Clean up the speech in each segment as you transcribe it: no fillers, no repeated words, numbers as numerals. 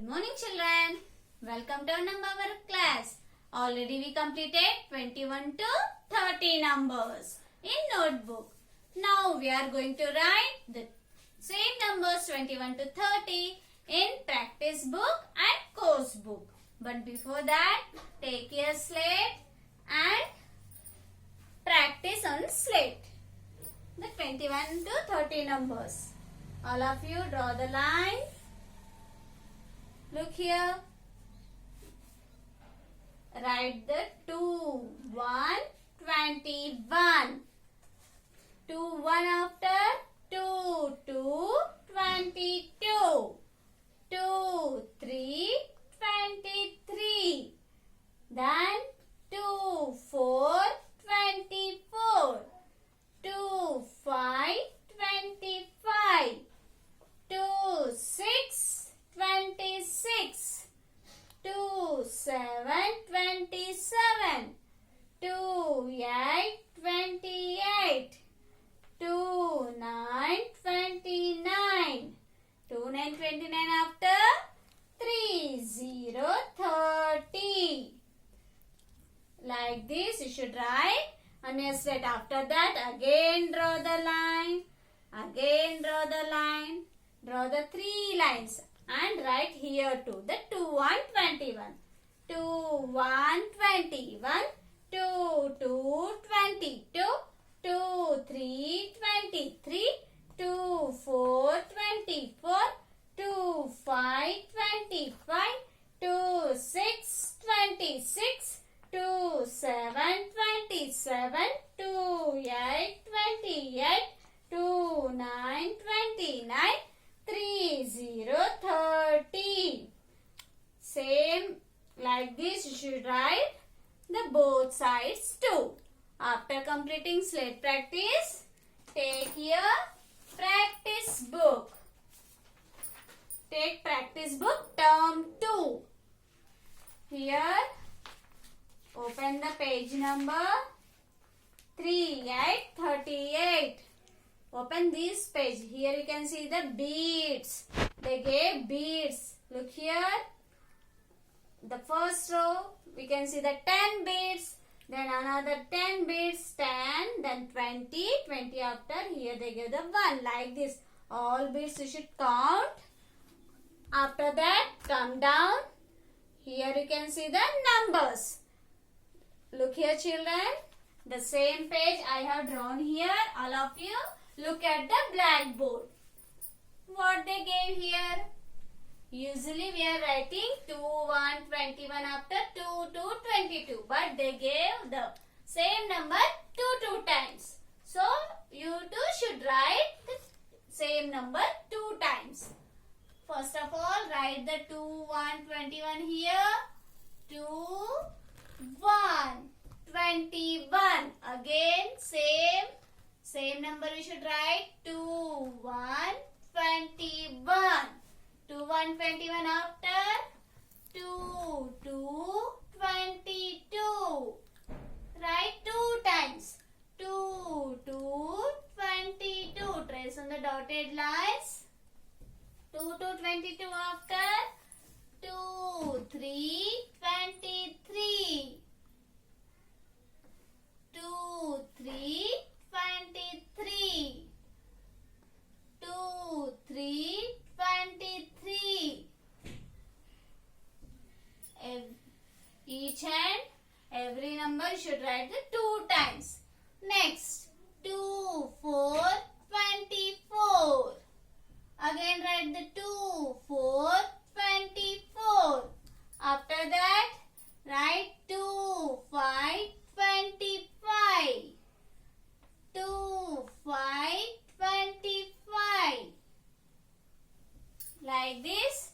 Good morning children. Welcome to our class. Already we completed 21 to 30 numbers in notebook. Now we are going to write the same numbers 21 to 30 in practice book and course book. But before that, take your slate and practice on slate. The 21 to 30 numbers. All of you draw the line. Look here. Write the 2, 1, 21. 2, 1 after 2, 2, 22. 2, 3, 23. Then 2, 4, 24. 2, 5, 25. 2, 6, 26. 2, 7, 27. 2, 8, 28. 2, 9, 29. 2, 9, 29 after 3, 0, 30. Like this you should write on your slate. After that again draw the line. Again draw the line. Draw the 3 lines. And write here too. The 2, 1, 21. 2, 1, 21. 2, 2, 22. 2, 3, 23. 2, 4, 24. 2, 5, 25. 2, 6, 26. 2, 7, 27. 2, 8, 28. 2, 9, 29. 3, 0, 30. Same like this you should write the both sides too. After completing slate practice, take your practice book. Take practice book term 2. Here, open the page number 3838. Open this page. Here you can see the beads. They gave beads. Look here. The first row, we can see the 10 beads. Then another 10 beads, 10, then 20, 20 after. Here they gave the 1 like this. All beads you should count. After that, come down. Here you can see the numbers. Look here children. The same page I have drawn here. All of you. Look at the blackboard. What they gave here? Usually we are writing 2, 1, 21 after 2, 2, 22. But they gave the same number 2 times. So you too should write the same number 2 times. First of all, write the 2, 1, 21 here. 2, 1, 21. Again same number we should write 2, 1, 21. 2, 1, 21 after 2, 2, 22. Write 2 times. 2, 2, 22. Trace on the dotted lines. 2, 2, 22 after 2, 3, 23. 2, 3, 23. 2, 3, 23. Each and every number should write the 2 times. Next, 2, 4, 24. Again write the 2, 4, 24. After that, write 2, 5, 25. 2, 5, 25. Like this,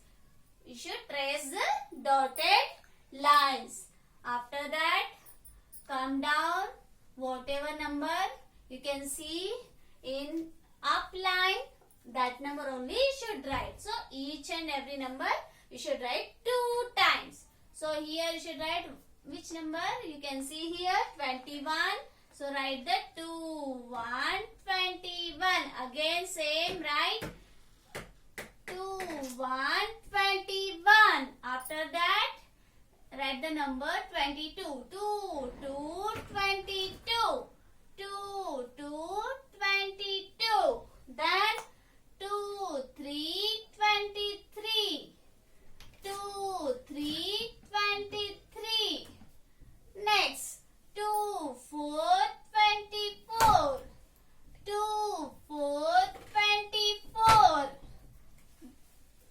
you should trace the dotted lines. After that, come down. Whatever number you can see in up line, that number only you should write. So, each and every number you should write 2 times. So, here you should write which number? You can see here 21. So, write the 2, 1, 21. Again same, write 2, 1, 21. number 22. 2, 2, 22. 2, 2, 22. Then 2, 3, 23. 2, 3, 23. Next, 2, 4, 24. 2, 4, 24.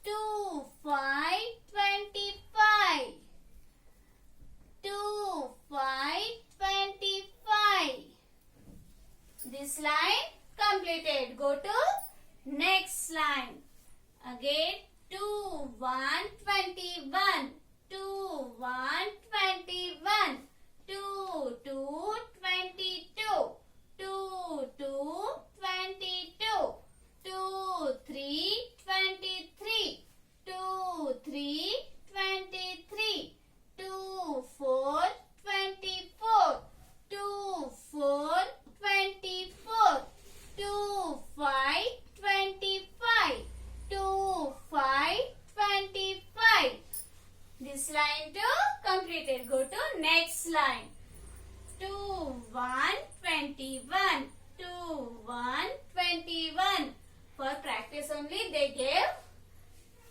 2, 5, 25. 2, 5, 25. This line completed. Go to next line. Again 2, 1, 21. 2, 1, 21. 2, 2, 22. 2, 2, 22. 2, 3, 23. 2, 3, 23. 2, 4, 24. 2, 4, 24. 2, 5, 25. 2, 5, 25. This line too completed. Go to next line. 2, 1, 21. 2, 1, 21. For practice only they gave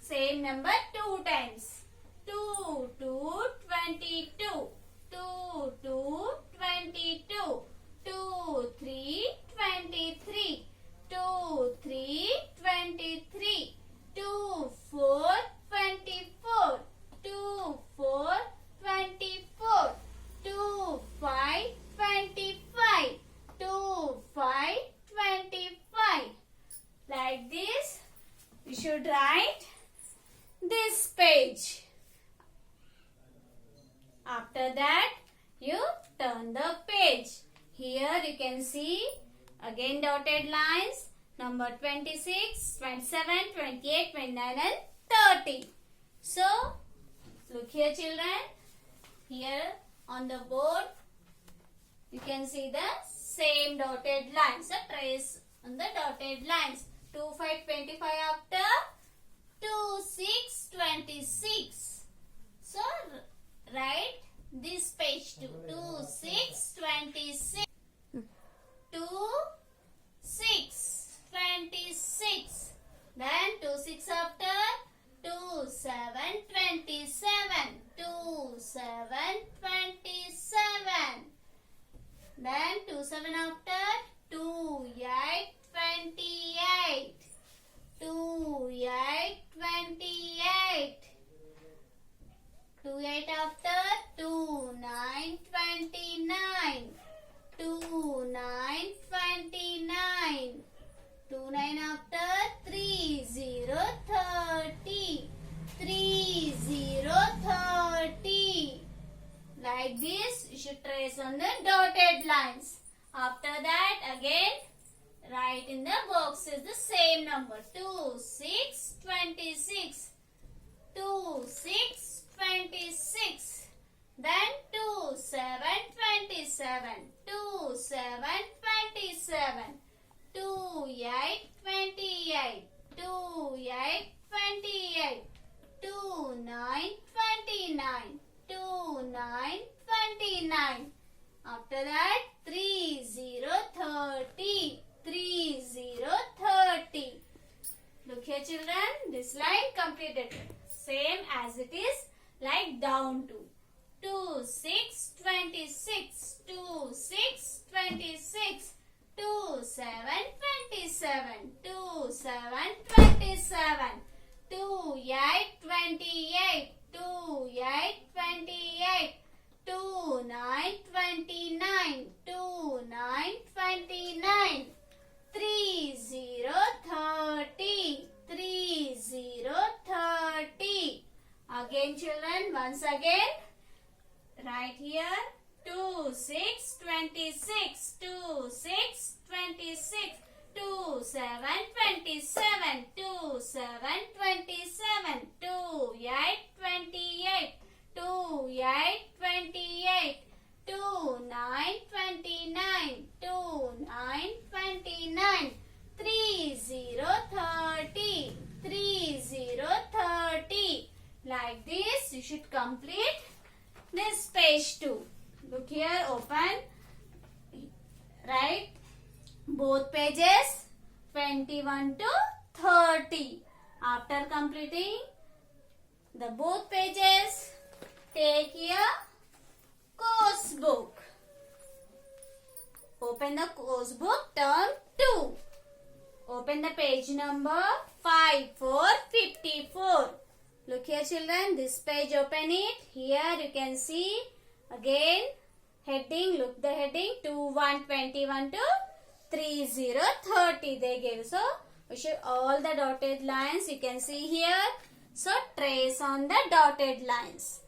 same number 2 times. 2, 2, 22. 2, 2, 22. 2, 3, 23. 2, 3, 23. 2, 4, 24. 2, 4, 24. 2, 5, 25. 2, 5, 25. Like this, you should write this page. After that, you turn the page. Here you can see again dotted lines. Number 26, 27, 28, 29 and 30. So, look here children. Here on the board, you can see the same dotted lines. So, trace on the dotted lines. 2, 5, 25 after 2, 6, 26. So, write this page too. 2, 6, 26. 2, 6, 26. Then 2, 6 after 2, 7, 27. 2, 7, 27. Then 2, 7 after 2, 8, 28. 2, 8, 28. 2, 8 after 2, 9, 29. 2, 9, 29. 2, 9 after 3, 0, 30. 3, 0, 30. Like this, you should trace on the dotted lines. After that, again, write in the boxes the same number. 2, 6, 26. 2, 6, 26. Then 2, 7, 27. 2, 7, 27. 2, 8, 28. 2, 8, 28. 2, 9, 29. 2, 9, 29. After that, 3, 0, 30. 3, 0, 30. Look here children, this line completed. Same as it is, like down to. 2, 6, 26. 2, 6, 26. 2, 7, 27. 2, 7, 27. 2, 8, 28. 2, 8, 28. 2, 9, 29. 2, 9, 29. 3, 0, 30. 3, 0, 30. Again children, once again, right here, 2, 6, 26. 2, 6, 26. 2, 7, 27. 2, 7, 27. 2, 8, 28. 2, 8, 28. 2, 9, 29. 2, 9, 29. 3, 0, 30. 3, 0, 30. Like this, you should complete this page 2. Look here, open, write both pages 21 to 30. After completing the both pages, take your course book. Open the course book, term 2. Open the page number 5454. Look here children, this page, open it. Here you can see again heading, look the heading 2121 to 3030 they gave. So we should all the dotted lines you can see here. So trace on the dotted lines.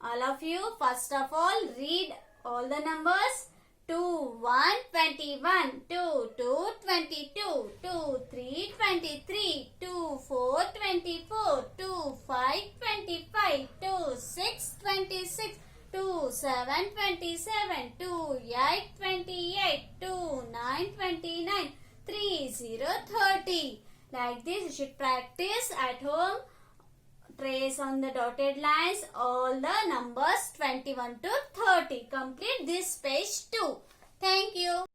All of you first of all read all the numbers. 2 1 21, 2 2 22, 2 3 23, 2 4 24, 2 5 25, 2 6 26, 2 7 27, 2 8 28, 2 9 29, 3 0 30. Like this you should practice at home. Trace on the dotted lines all the numbers 21 to 30. Complete this page 2. Thank you.